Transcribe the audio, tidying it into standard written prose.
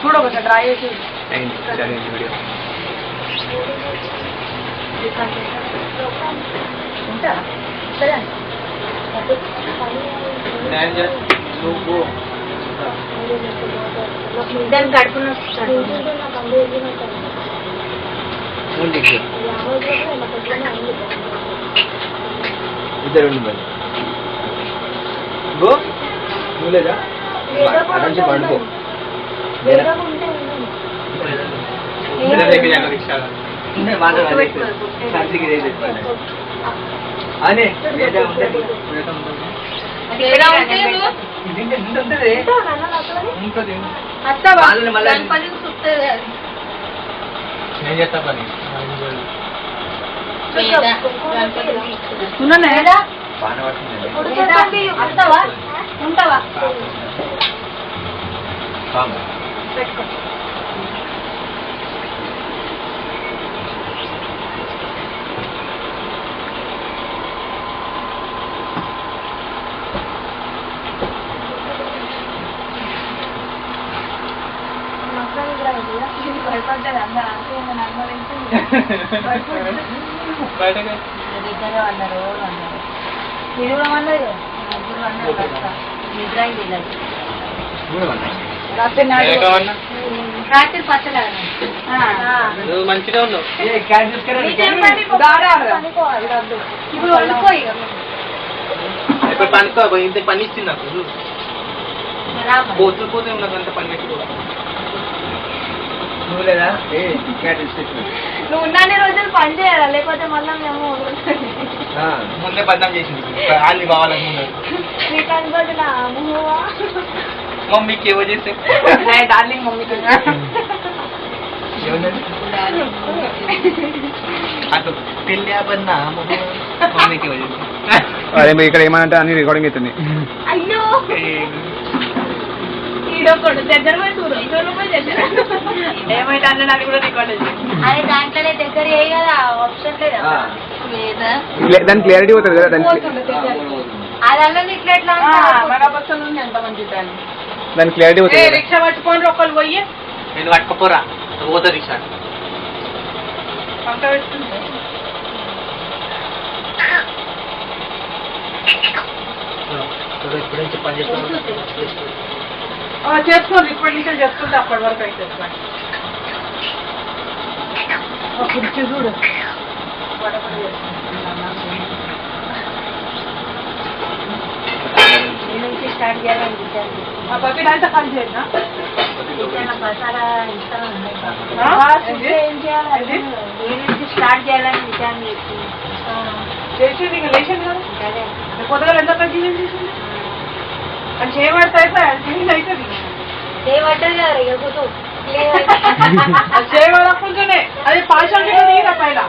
చూడ కొంచెం డ్రై చేసి వీడియో ఉంటా సరే నువ్వు దాన్ని కడుపున ఇద్దరు గో నువ్వు లేదా పండుకో అనే నేను చేస్తా పని ఉంటావా పెట్టుకో భయపడ్డది అందరూ అంటే ఇద్దరే అన్నారు అన్నారు మీరు కూడా అన్నారు నిద్ర రాత్రి పచ్చగా మంచిగా ఉన్నావు ఇప్పుడు వండుకో ఇప్పుడు పనుకో ఇంత పని ఇచ్చింది నాకు పోతులు పోతే నాకు అంత పని పెట్టుకో నువ్వు లేదా నువ్వు ఉన్నానే రోజులు పని చేయాలా లేకపోతే మళ్ళీ మేము ముందే బద్నాం చేసింది అన్ని కావాలనుకున్నాడు మమ్మీకి ఏవో చేస్తే డార్లింగ్ మమ్మీకి అటు పెళ్ళి అబన్నా మమ్మీకి ఏవో చేస్తే అదే ఇక్కడ ఏమనంటే అన్ని రికార్డింగ్ అవుతుంది. అయ్యో ఈడొకడు దగ్గర పోయి ఏమైతే అన్న అది కూడా రికార్డ్ అదే దాంట్లోనే దగ్గర ఏ కదా ఆప్షన్ లేదా దాని క్లారిటీ పోతుంది కదా అదన్నా ఇట్లా ఎట్లా ఎంత మంచి దాని క్లారిటీ పోతుంది. రిక్షా పట్టుకోండి ఒకళ్ళు పోయి నేను పట్టుకపోరా పోతా రిక్షా పక్క పెట్టుకుంటే ఇప్పటి నుంచి పని చేస్తాను చేసుకోండి ఇప్పటి నుంచే చేసుకుంటే అప్పటి వరకు అయితే కుర్చీ చూడు నుంచి స్టార్ట్ చేయాలనిపించాను మా పక్కన అంతా పని చేయనా మసాలా ఏం చేయాలి నుంచి స్టార్ట్ చేయాలని విచారణ చేసేది ఇంకా లేచింది కదా కొత్తగా ఎంత పని చేసింది అది చేయబడితే అవుతుంది చేయబడ్డది కదా ఇక చేయబడకుండానే అది పాషాలు పైన